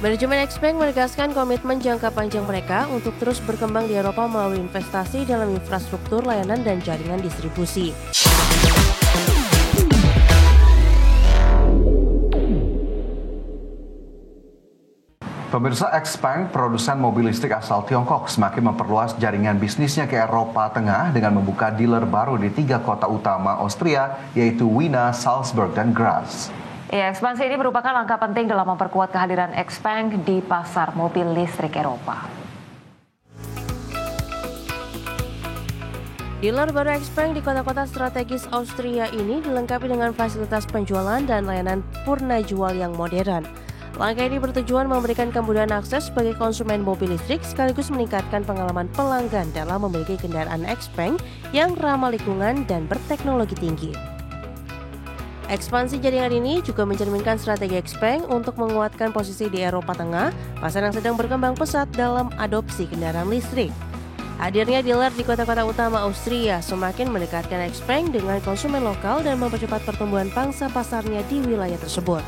Manajemen Xpeng menegaskan komitmen jangka panjang mereka untuk terus berkembang di Eropa melalui investasi dalam infrastruktur layanan dan jaringan distribusi. Pemirsa, Xpeng, produsen mobil listrik asal Tiongkok, semakin memperluas jaringan bisnisnya ke Eropa Tengah dengan membuka dealer baru di 3 kota utama Austria, yaitu Wina, Salzburg, dan Graz. Ekspansi ini merupakan langkah penting dalam memperkuat kehadiran Xpeng di pasar mobil listrik Eropa. Dealer baru Xpeng di kota-kota strategis Austria ini dilengkapi dengan fasilitas penjualan dan layanan purna jual yang modern. Langkah ini bertujuan memberikan kemudahan akses bagi konsumen mobil listrik sekaligus meningkatkan pengalaman pelanggan dalam memiliki kendaraan Xpeng yang ramah lingkungan dan berteknologi tinggi. Ekspansi jaringan ini juga mencerminkan strategi Xpeng untuk menguatkan posisi di Eropa Tengah, pasar yang sedang berkembang pesat dalam adopsi kendaraan listrik. Hadirnya dealer di kota-kota utama Austria semakin mendekatkan Xpeng dengan konsumen lokal dan mempercepat pertumbuhan pangsa pasarnya di wilayah tersebut.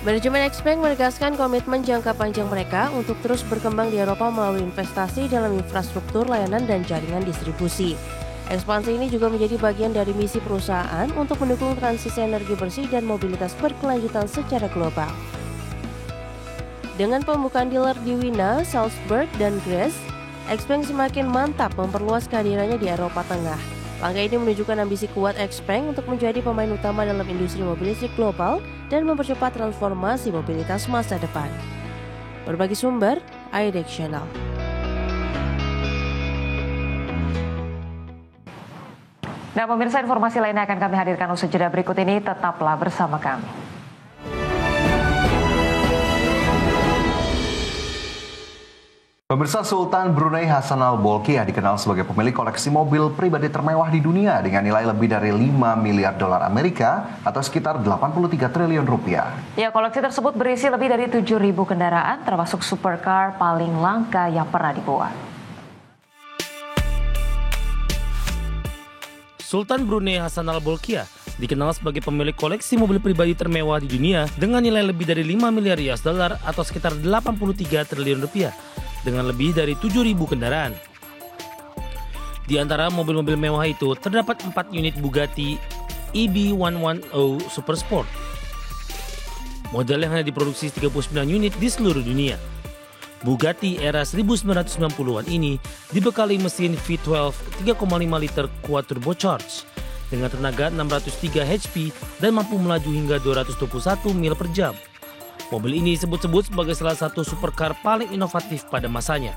Manajemen Xpeng menegaskan komitmen jangka panjang mereka untuk terus berkembang di Eropa melalui investasi dalam infrastruktur layanan dan jaringan distribusi. Ekspansi ini juga menjadi bagian dari misi perusahaan untuk mendukung transisi energi bersih dan mobilitas berkelanjutan secara global. Dengan pembukaan dealer di Wina, Salzburg, dan Graz, Xpeng semakin mantap memperluas kehadirannya di Eropa Tengah. Langkah ini menunjukkan ambisi kuat Xpeng untuk menjadi pemain utama dalam industri mobil listrik global dan mempercepat transformasi mobilitas masa depan. Berbagi sumber, IDEX Channel. Nah, pemirsa, informasi lainnya akan kami hadirkan usai jeda berikut ini. Tetaplah bersama kami. Pemirsa, Sultan Brunei Hassanal Bolkiah dikenal sebagai pemilik koleksi mobil pribadi termewah di dunia dengan nilai lebih dari 5 miliar dolar Amerika atau sekitar 83 triliun rupiah. Ya, koleksi tersebut berisi lebih dari 7.000 kendaraan, termasuk supercar paling langka yang pernah dibuat. Sultan Brunei Hassanal Bolkiah dikenal sebagai pemilik koleksi mobil pribadi termewah di dunia dengan nilai lebih dari 5 miliar US dollar atau sekitar 83 triliun rupiah. Dengan lebih dari 7.000 kendaraan. Di antara mobil-mobil mewah itu terdapat 4 unit Bugatti EB110 Supersport. Model yang hanya diproduksi 39 unit di seluruh dunia. Bugatti era 1990-an ini dibekali mesin V12 3,5 liter quad turbocharged dengan tenaga 603 HP dan mampu melaju hingga 221 mil per jam. Mobil ini disebut-sebut sebagai salah satu supercar paling inovatif pada masanya.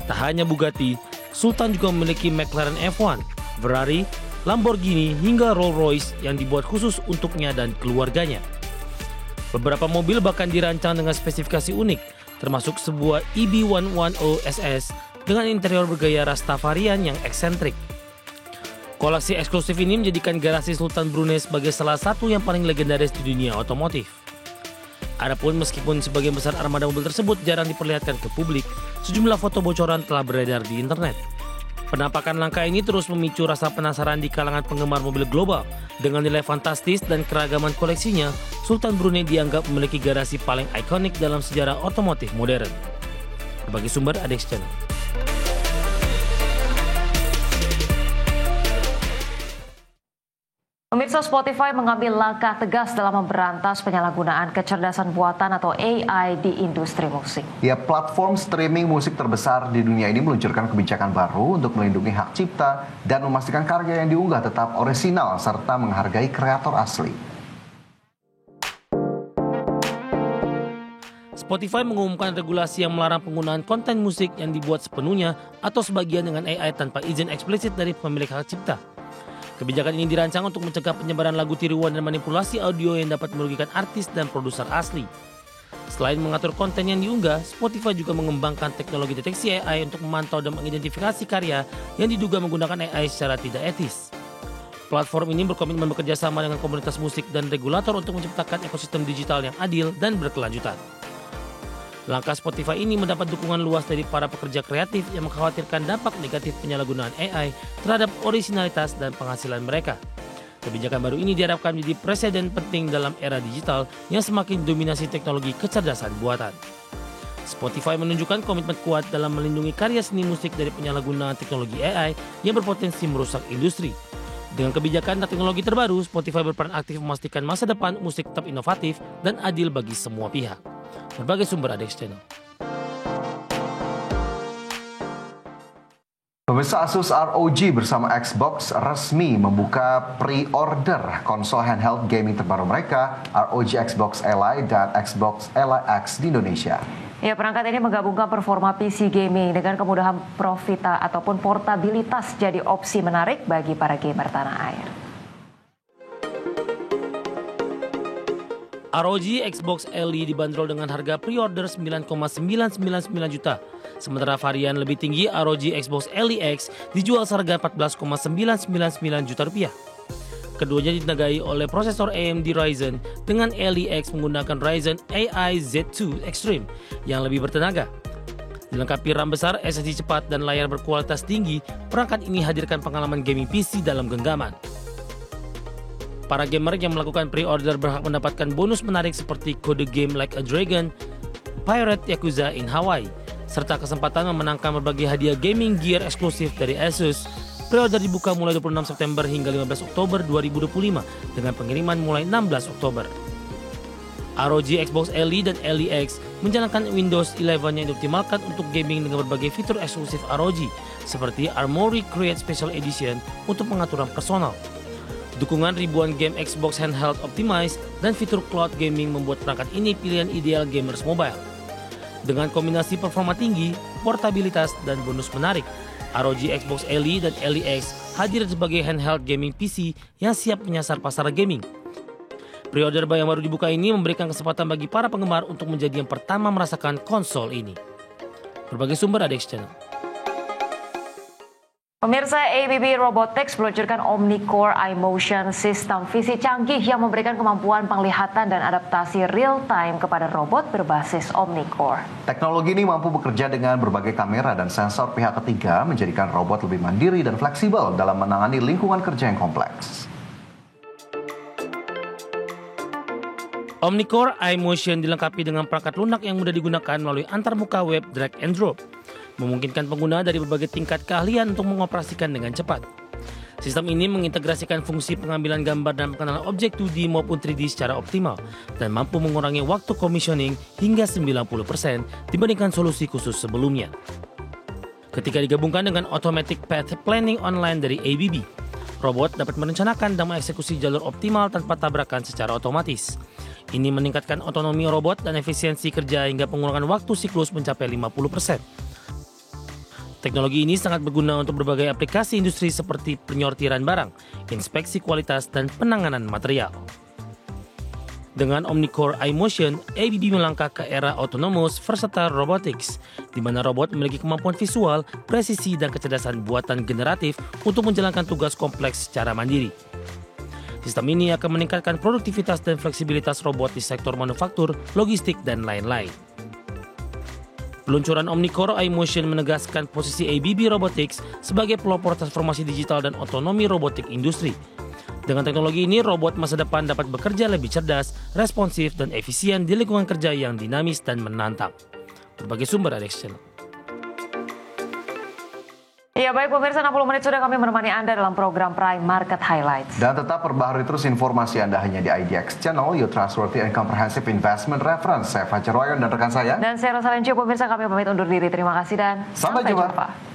Tak hanya Bugatti, Sultan juga memiliki McLaren F1, Ferrari, Lamborghini hingga Rolls-Royce yang dibuat khusus untuknya dan keluarganya. Beberapa mobil bahkan dirancang dengan spesifikasi unik, termasuk sebuah EB110 SS dengan interior bergaya Rastafarian yang eksentrik. Koleksi eksklusif ini menjadikan garasi Sultan Brunei sebagai salah satu yang paling legendaris di dunia otomotif. Adapun meskipun sebagian besar armada mobil tersebut jarang diperlihatkan ke publik, sejumlah foto bocoran telah beredar di internet. Penampakan langka ini terus memicu rasa penasaran di kalangan penggemar mobil global. Dengan nilai fantastis dan keragaman koleksinya, Sultan Brunei dianggap memiliki garasi paling ikonik dalam sejarah otomotif modern. Berbagi sumber, IDEX Channel. Pemirsa, Spotify mengambil langkah tegas dalam memberantas penyalahgunaan kecerdasan buatan atau AI di industri musik. Ya, platform streaming musik terbesar di dunia ini meluncurkan kebijakan baru untuk melindungi hak cipta dan memastikan karya yang diunggah tetap orisinal serta menghargai kreator asli. Spotify mengumumkan regulasi yang melarang penggunaan konten musik yang dibuat sepenuhnya atau sebagian dengan AI tanpa izin eksplisit dari pemilik hak cipta. Kebijakan ini dirancang untuk mencegah penyebaran lagu tiruan dan manipulasi audio yang dapat merugikan artis dan produser asli. Selain mengatur konten yang diunggah, Spotify juga mengembangkan teknologi deteksi AI untuk memantau dan mengidentifikasi karya yang diduga menggunakan AI secara tidak etis. Platform ini berkomitmen bekerja sama dengan komunitas musik dan regulator untuk menciptakan ekosistem digital yang adil dan berkelanjutan. Langkah Spotify ini mendapat dukungan luas dari para pekerja kreatif yang mengkhawatirkan dampak negatif penyalahgunaan AI terhadap orisinalitas dan penghasilan mereka. Kebijakan baru ini diharapkan menjadi presiden penting dalam era digital yang semakin dominasi teknologi kecerdasan buatan. Spotify menunjukkan komitmen kuat dalam melindungi karya seni musik dari penyalahgunaan teknologi AI yang berpotensi merusak industri. Dengan kebijakan dan teknologi terbaru, Spotify berperan aktif memastikan masa depan musik tetap inovatif dan adil bagi semua pihak. Berbagai sumber ada di channel. Pemirsa, Asus ROG bersama Xbox resmi membuka pre-order konsol handheld gaming terbaru mereka, ROG Xbox Ally dan Xbox Ally X di Indonesia. Ya, perangkat ini menggabungkan performa PC gaming dengan kemudahan ataupun portabilitas jadi opsi menarik bagi para gamer tanah air. ROG Xbox Ally dibanderol dengan harga pre-order 9,999 juta. Sementara varian lebih tinggi ROG Xbox Ally X dijual seharga 14,999 juta rupiah. Keduanya ditenagai oleh prosesor AMD Ryzen dengan Ally X menggunakan Ryzen AI Z2 Extreme yang lebih bertenaga. Dilengkapi RAM besar, SSD cepat, dan layar berkualitas tinggi, perangkat ini hadirkan pengalaman gaming PC dalam genggaman. Para gamer yang melakukan pre-order berhak mendapatkan bonus menarik seperti kode game Like a Dragon, Pirate Yakuza in Hawaii, serta kesempatan memenangkan berbagai hadiah gaming gear eksklusif dari Asus. Pre-order dibuka mulai 26 September hingga 15 Oktober 2025 dengan pengiriman mulai 16 Oktober. ROG Xbox Ally dan Ally X menjalankan Windows 11 yang dioptimalkan untuk gaming dengan berbagai fitur eksklusif ROG seperti Armory Create Special Edition untuk pengaturan personal. Dukungan ribuan game Xbox handheld optimized dan fitur cloud gaming membuat perangkat ini pilihan ideal gamers mobile. Dengan kombinasi performa tinggi, portabilitas, dan bonus menarik, ROG Xbox Ally dan Ally X hadir sebagai handheld gaming PC yang siap menyasar pasar gaming. Pre-order yang baru dibuka ini memberikan kesempatan bagi para penggemar untuk menjadi yang pertama merasakan konsol ini. Berbagai sumber ada di channel. Pemirsa, ABB Robotics meluncurkan OmniCore iMotion, sistem visi canggih yang memberikan kemampuan penglihatan dan adaptasi real-time kepada robot berbasis OmniCore. Teknologi ini mampu bekerja dengan berbagai kamera dan sensor pihak ketiga, menjadikan robot lebih mandiri dan fleksibel dalam menangani lingkungan kerja yang kompleks. OmniCore iMotion dilengkapi dengan perangkat lunak yang mudah digunakan melalui antarmuka web drag and drop, memungkinkan pengguna dari berbagai tingkat keahlian untuk mengoperasikan dengan cepat. Sistem ini mengintegrasikan fungsi pengambilan gambar dan pengenalan objek 2D maupun 3D secara optimal dan mampu mengurangi waktu commissioning hingga 90% dibandingkan solusi khusus sebelumnya. Ketika digabungkan dengan Automatic Path Planning Online dari ABB, robot dapat merencanakan dan mengeksekusi jalur optimal tanpa tabrakan secara otomatis. Ini meningkatkan otonomi robot dan efisiensi kerja hingga pengurangan waktu siklus mencapai 50%. Teknologi ini sangat berguna untuk berbagai aplikasi industri seperti penyortiran barang, inspeksi kualitas, dan penanganan material. Dengan OmniCore iMotion, ABB melangkah ke era autonomous versatile robotics, di mana robot memiliki kemampuan visual, presisi, dan kecerdasan buatan generatif untuk menjalankan tugas kompleks secara mandiri. Sistem ini akan meningkatkan produktivitas dan fleksibilitas robot di sektor manufaktur, logistik, dan lain-lain. Peluncuran OmniCore iMotion menegaskan posisi ABB Robotics sebagai pelopor transformasi digital dan otonomi robotik industri. Dengan teknologi ini, robot masa depan dapat bekerja lebih cerdas, responsif, dan efisien di lingkungan kerja yang dinamis dan menantang. Berbagai sumber ada di channel. Ya, baik pemirsa, 60 menit sudah kami menemani Anda dalam program Prime Market Highlights. Dan tetap perbaharui terus informasi Anda hanya di IDX Channel, your trustworthy and comprehensive investment reference. Saya Fajar Wayon dan rekan saya. Dan saya Rosalencio. Pemirsa, kami pamit undur diri. Terima kasih dan sampai jumpa.